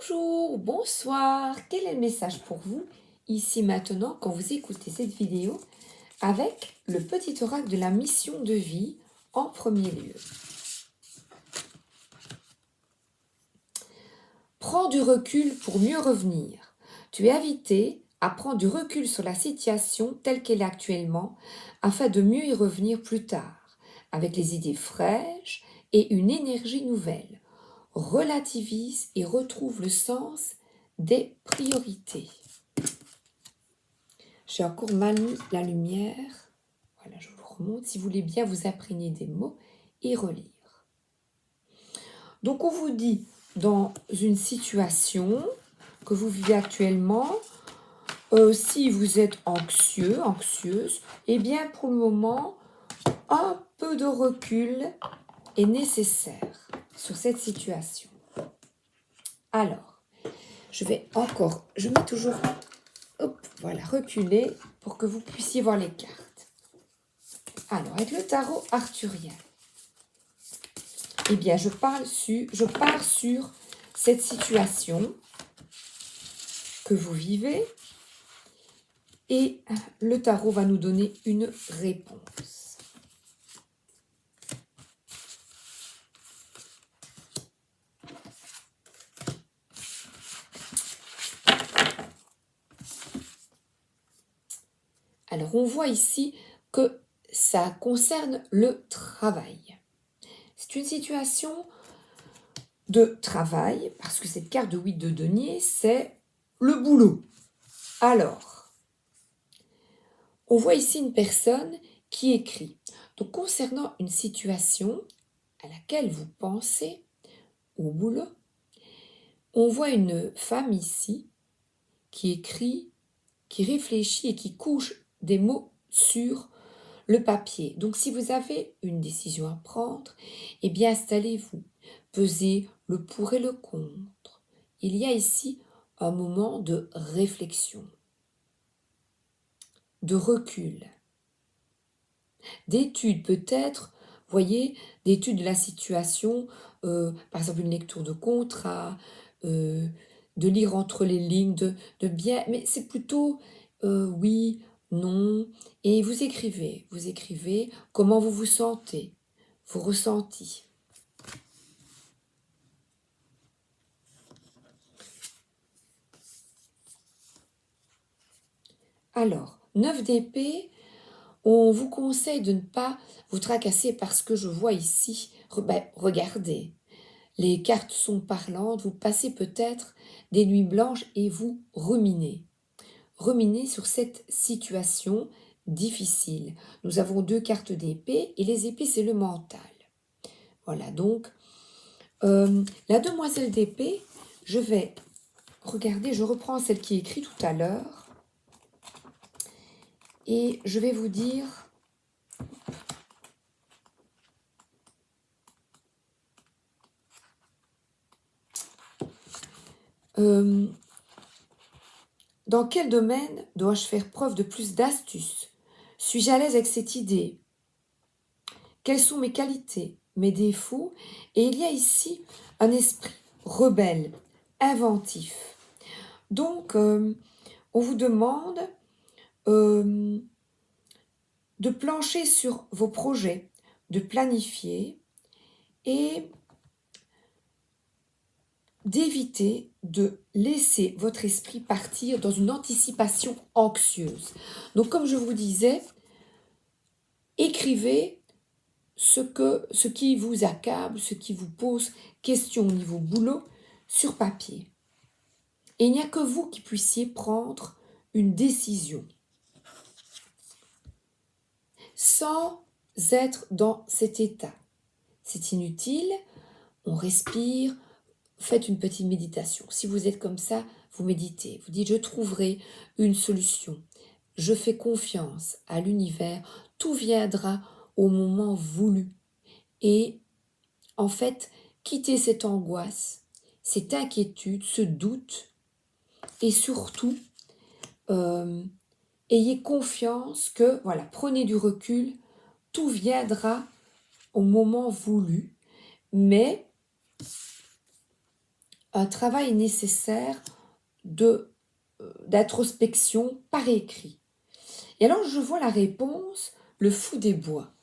Bonjour, bonsoir, quel est le message pour vous ici maintenant quand vous écoutez cette vidéo avec le petit oracle de la mission de vie en premier lieu? Prends du recul pour mieux revenir. Tu es invité à prendre du recul sur la situation telle qu'elle est actuellement afin de mieux y revenir plus tard, avec les idées fraîches et une énergie nouvelle. Relativise et retrouve le sens des priorités. J'ai encore mal mis la lumière. Voilà, je vous remonte. Si vous voulez bien vous imprégner des mots et relire. Donc, on vous dit, dans une situation que vous vivez actuellement, si vous êtes anxieux, anxieuse, eh bien, pour le moment, un peu de recul est nécessaire sur cette situation. Alors, je mets toujours, hop, voilà, reculer pour que vous puissiez voir les cartes. Alors, avec le tarot arthurien, eh bien, je pars sur cette situation que vous vivez et le tarot va nous donner une réponse. Alors, on voit ici que ça concerne le travail. C'est une situation de travail, parce que cette carte de 8 de denier, c'est le boulot. Alors, on voit ici une personne qui écrit. Donc, concernant une situation à laquelle vous pensez au boulot, on voit une femme ici qui écrit, qui réfléchit et qui couche des mots sur le papier. Donc, si vous avez une décision à prendre, eh bien, installez-vous, pesez le pour et le contre. Il y a ici un moment de réflexion, de recul, d'étude peut-être, voyez, d'étude de la situation, par exemple une lecture de contrat, de lire entre les lignes, de bien, mais c'est plutôt oui, non, et vous écrivez comment vous vous sentez, vos ressentis. Alors, 9 d'épée, on vous conseille de ne pas vous tracasser parce que je vois ici, regardez, les cartes sont parlantes, vous passez peut-être des nuits blanches et vous ruminez. Ruminez sur cette situation difficile. Nous avons 2 cartes d'épée et les épées, c'est le mental. Voilà, donc, la demoiselle d'épée, je vais regarder, je reprends celle qui est écrite tout à l'heure et je vais vous dire... dans quel domaine dois-je faire preuve de plus d'astuce? Suis-je à l'aise avec cette idée? Quelles sont mes qualités, mes défauts? Et il y a ici un esprit rebelle, inventif. Donc, on vous demande de plancher sur vos projets, de planifier et d'éviter de laisser votre esprit partir dans une anticipation anxieuse. Donc, comme je vous disais, écrivez ce qui vous accable, ce qui vous pose question au niveau boulot sur papier. Et il n'y a que vous qui puissiez prendre une décision sans être dans cet état. C'est inutile, on respire, faites une petite méditation. Si vous êtes comme ça, vous méditez, vous dites je trouverai une solution. Je fais confiance à l'univers, tout viendra au moment voulu. Et en fait, quittez cette angoisse, cette inquiétude, ce doute et surtout, ayez confiance que, voilà, prenez du recul, tout viendra au moment voulu, mais un travail nécessaire d'introspection par écrit. Et alors je vois la réponse, le fou des bois.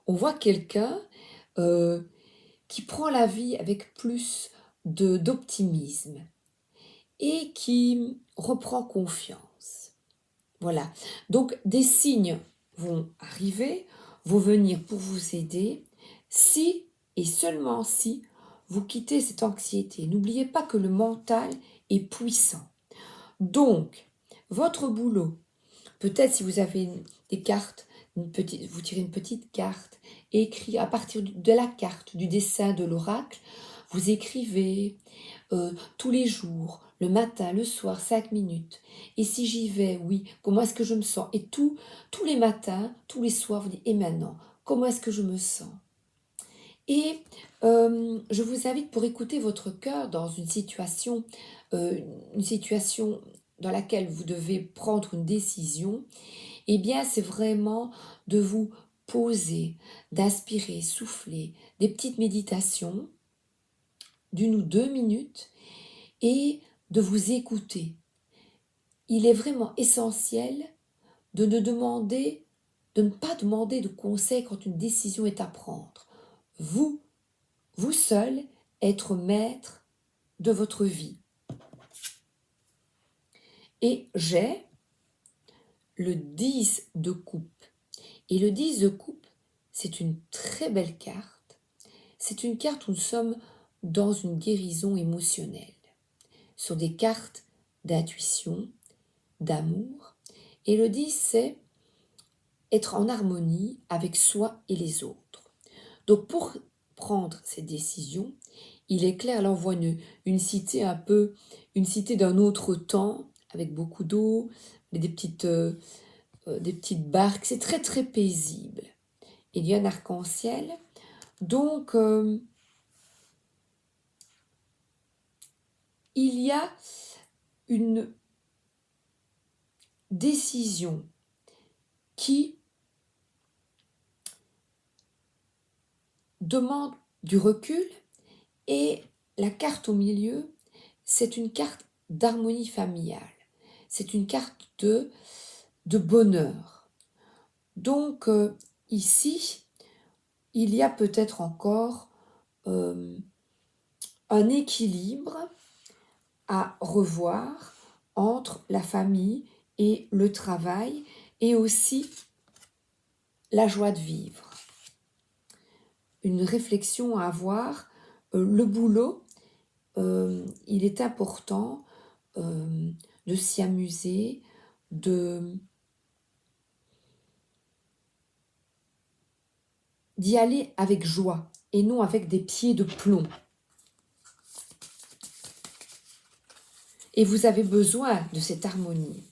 On voit quelqu'un qui prend la vie avec plus d'optimisme et qui reprend confiance. Voilà. Donc des signes vont arriver, vont venir pour vous aider si et seulement si vous quittez cette anxiété. N'oubliez pas que le mental est puissant. Donc, votre boulot, peut-être si vous avez des cartes, vous tirez une petite carte et écrit à partir de la carte, du dessin de l'oracle, vous écrivez tous les jours, le matin, le soir, 5 minutes. Et si j'y vais, oui, comment est-ce que je me sens? Et tous les matins, tous les soirs, vous dites, et maintenant, comment est-ce que je me sens? Et je vous invite pour écouter votre cœur dans une situation dans laquelle vous devez prendre une décision. Eh bien, c'est vraiment de vous poser, d'inspirer, souffler, des petites méditations d'1 ou 2 minutes et de vous écouter. Il est vraiment essentiel de ne pas demander de conseils quand une décision est à prendre. Vous seul, être maître de votre vie. Et j'ai le 10 de coupe. Et le 10 de coupe, c'est une très belle carte. C'est une carte où nous sommes dans une guérison émotionnelle, sur des cartes d'intuition, d'amour. Et le 10, c'est être en harmonie avec soi et les autres. Donc pour prendre ces décisions, il est clair, là on voit une cité une cité d'un autre temps, avec beaucoup d'eau, des petites barques, c'est très très paisible. Il y a un arc-en-ciel, donc il y a une décision qui demande du recul, et la carte au milieu, c'est une carte d'harmonie familiale. C'est une carte de bonheur. Donc ici, il y a peut-être encore un équilibre à revoir entre la famille et le travail, et aussi la joie de vivre. Une réflexion à avoir. Le boulot, il est important de s'y amuser, d'y aller avec joie et non avec des pieds de plomb. Et vous avez besoin de cette harmonie.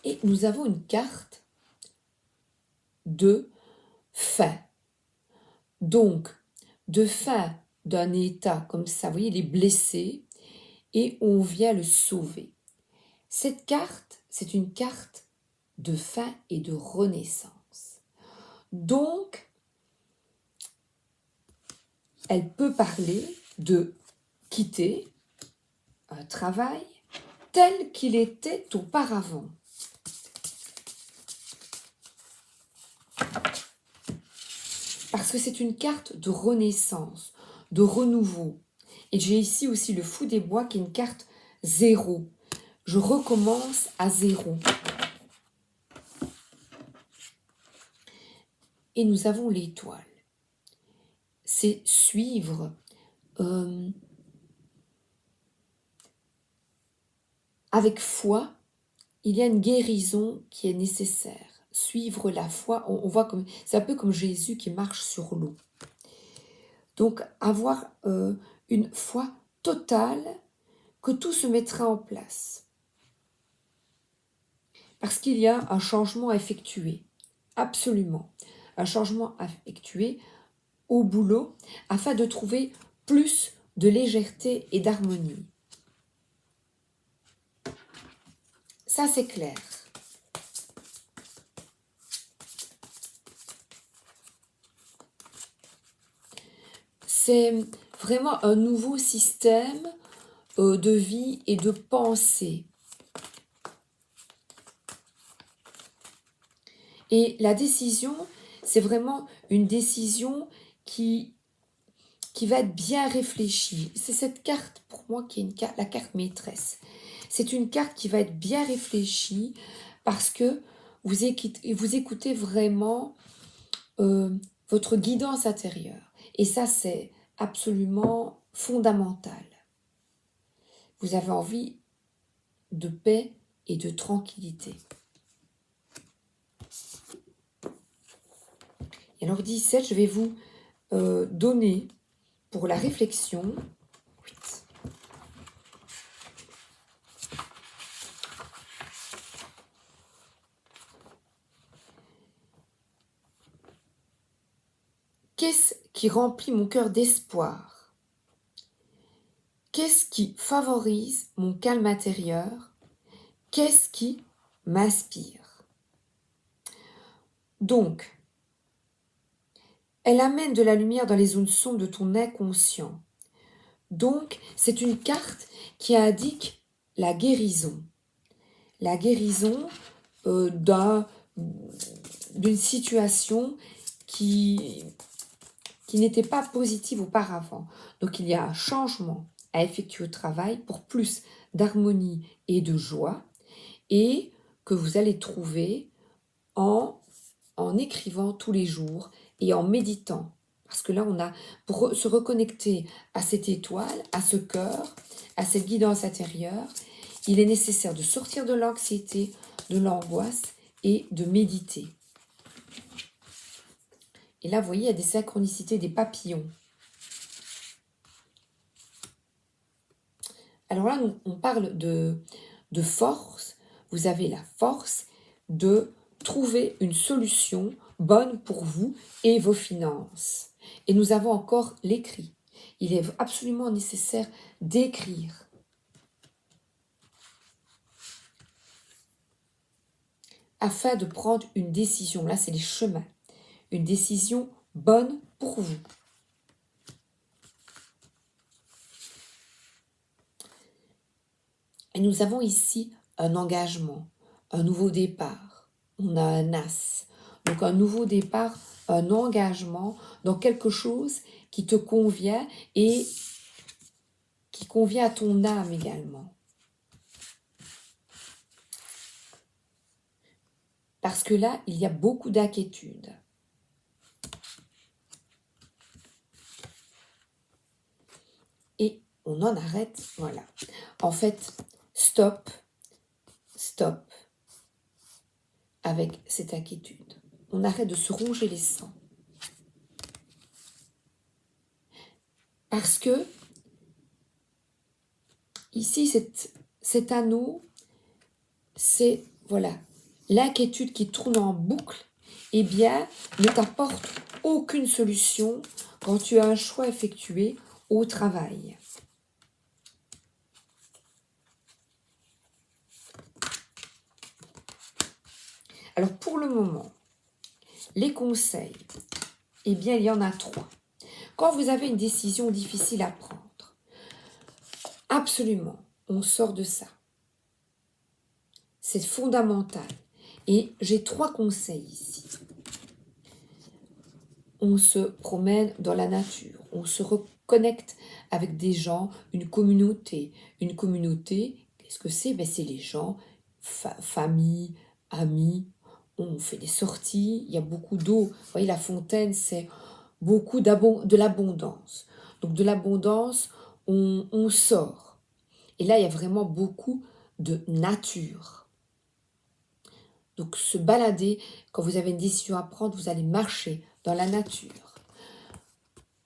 Et nous avons une carte de fin. Donc, de fin d'un état comme ça, vous voyez, il est blessé et on vient le sauver. Cette carte, c'est une carte de fin et de renaissance. Donc, elle peut parler de quitter un travail tel qu'il était auparavant. Parce que c'est une carte de renaissance, de renouveau. Et j'ai ici aussi le fou des bois qui est une carte 0. Je recommence à 0. Et nous avons l'étoile. C'est suivre avec foi. Il y a une guérison qui est nécessaire. Suivre la foi, on voit comme c'est un peu comme Jésus qui marche sur l'eau. Donc avoir une foi totale que tout se mettra en place. Parce qu'il y a un changement à effectuer, absolument. Un changement à effectuer au boulot afin de trouver plus de légèreté et d'harmonie. Ça, c'est clair. c'est vraiment un nouveau système de vie et de pensée. Et la décision, c'est vraiment une décision qui va être bien réfléchie. C'est cette carte, pour moi, qui est la carte maîtresse. C'est une carte qui va être bien réfléchie parce que vous écoutez vraiment votre guidance intérieure. Et ça, c'est absolument fondamental. Vous avez envie de paix et de tranquillité. Et alors 17, je vais vous donner pour la réflexion 8. Qu'est-ce qui remplit mon cœur d'espoir? Qu'est-ce qui favorise mon calme intérieur? Qu'est-ce qui m'inspire? Donc, elle amène de la lumière dans les zones sombres de ton inconscient. Donc, c'est une carte qui indique la guérison. La guérison d'une situation qui n'était pas positive auparavant. Donc, il y a un changement à effectuer au travail pour plus d'harmonie et de joie et que vous allez trouver en écrivant tous les jours et en méditant. Parce que là, pour se reconnecter à cette étoile, à ce cœur, à cette guidance intérieure, il est nécessaire de sortir de l'anxiété, de l'angoisse et de méditer. Et là, vous voyez, il y a des synchronicités, des papillons. Alors là, on parle de force. Vous avez la force de trouver une solution bonne pour vous et vos finances. Et nous avons encore l'écrit. Il est absolument nécessaire d'écrire. Afin de prendre une décision. Là, c'est les chemins. Une décision bonne pour vous. Et nous avons ici un engagement, un nouveau départ. On a un as. Donc un nouveau départ, un engagement dans quelque chose qui te convient et qui convient à ton âme également. Parce que là, il y a beaucoup d'inquiétudes. Et on en arrête, voilà. En fait, stop avec cette inquiétude. On arrête de se ronger les sangs. Parce que ici, cet anneau, c'est, voilà, l'inquiétude qui tourne en boucle, eh bien, ne t'apporte aucune solution quand tu as un choix effectué au travail. Alors, pour le moment, les conseils, eh bien, il y en a 3. Quand vous avez une décision difficile à prendre, absolument, on sort de ça. C'est fondamental. Et j'ai 3 conseils ici. On se promène dans la nature, on se reconnecte avec des gens, une communauté. Une communauté, qu'est-ce que c'est? C'est les gens, famille, amis, on fait des sorties, il y a beaucoup d'eau. Vous voyez, la fontaine, c'est beaucoup de l'abondance. Donc de l'abondance, on sort. Et là, il y a vraiment beaucoup de nature. Donc se balader, quand vous avez une décision à prendre, vous allez marcher dans la nature.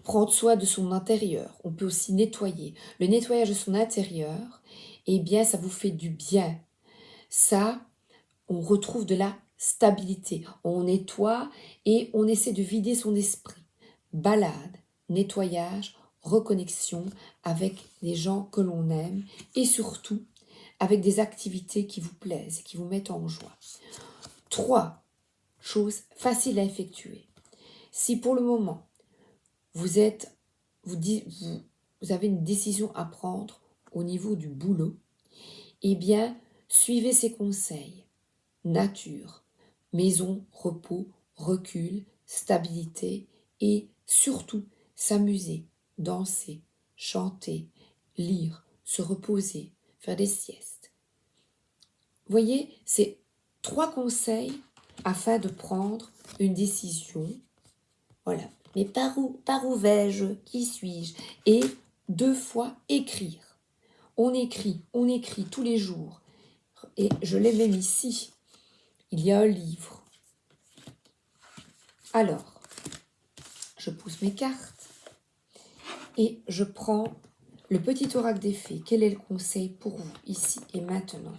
Prendre soin de son intérieur. On peut aussi nettoyer. Le nettoyage de son intérieur, eh bien, ça vous fait du bien. Ça, on retrouve de la stabilité. On nettoie et on essaie de vider son esprit. Balade, nettoyage, reconnexion avec les gens que l'on aime et surtout avec des activités qui vous plaisent, qui vous mettent en joie. 3 choses faciles à effectuer. Si pour le moment, vous êtes vous avez une décision à prendre au niveau du boulot, eh bien, suivez ces conseils. Nature, maison, repos, recul, stabilité et surtout s'amuser, danser, chanter, lire, se reposer, faire des siestes. Vous voyez, c'est 3 conseils afin de prendre une décision. Voilà. Mais par où vais-je? Qui suis-je? Et 2 fois écrire. On écrit tous les jours. Et je l'ai même ici. Il y a un livre. Alors, je pousse mes cartes et je prends le petit oracle des fées. Quel est le conseil pour vous, ici et maintenant?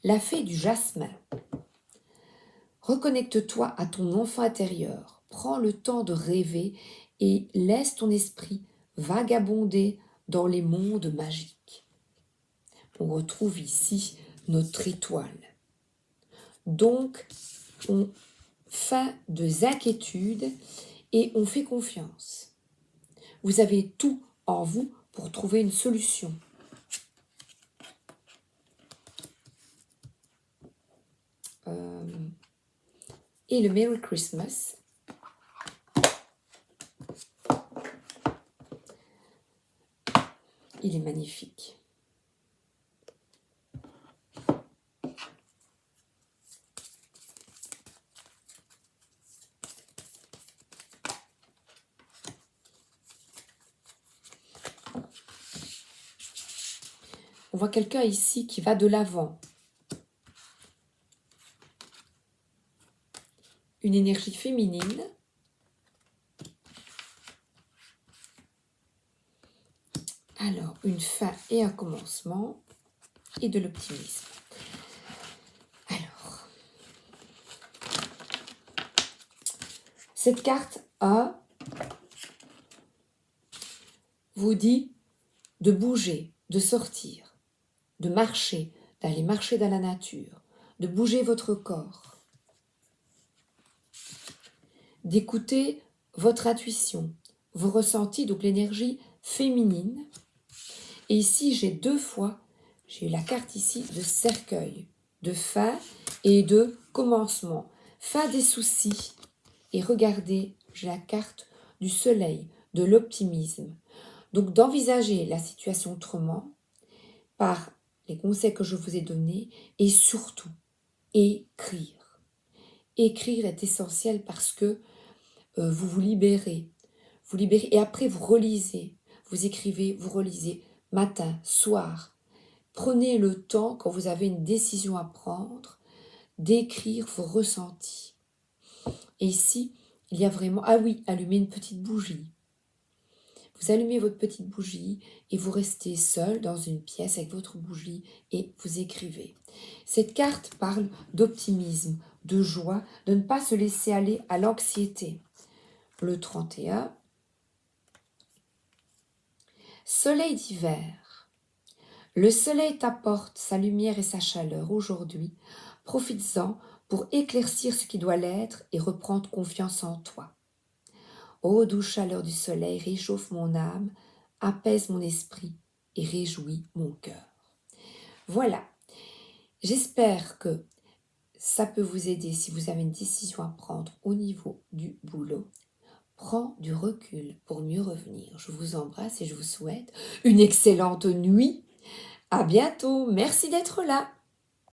La fée du jasmin. Reconnecte-toi à ton enfant intérieur. Prends le temps de rêver et laisse ton esprit vagabonder dans les mondes magiques. On retrouve ici notre étoile. Donc, on fait des inquiétudes et on fait confiance. Vous avez tout en vous pour trouver une solution. Et le Merry Christmas. Il est magnifique. On voit quelqu'un ici qui va de l'avant. Une énergie féminine. Alors, une fin et un commencement et de l'optimisme. Alors, cette carte A vous dit de bouger, de sortir, de marcher, d'aller marcher dans la nature, de bouger votre corps, d'écouter votre intuition, vos ressentis, donc l'énergie féminine. Et ici, j'ai 2 fois, j'ai la carte ici de cercueil, de fin et de commencement. Fin des soucis. Et regardez, j'ai la carte du soleil, de l'optimisme. Donc d'envisager la situation autrement par les conseils que je vous ai donnés et surtout écrire. Écrire est essentiel parce que vous vous libérez. Vous libérez et après vous relisez. Vous écrivez, vous relisez matin, soir. Prenez le temps, quand vous avez une décision à prendre, d'écrire vos ressentis. Et ici, il y a vraiment... Ah oui, allumez une petite bougie. Vous allumez votre petite bougie et vous restez seul dans une pièce avec votre bougie et vous écrivez. Cette carte parle d'optimisme, de joie, de ne pas se laisser aller à l'anxiété. Le 31. Soleil d'hiver. Le soleil t'apporte sa lumière et sa chaleur aujourd'hui. Profites-en pour éclaircir ce qui doit l'être et reprendre confiance en toi. Ô douce chaleur du soleil, réchauffe mon âme, apaise mon esprit et réjouis mon cœur. Voilà, j'espère que ça peut vous aider si vous avez une décision à prendre au niveau du boulot. Prends du recul pour mieux revenir. Je vous embrasse et je vous souhaite une excellente nuit. À bientôt. Merci d'être là.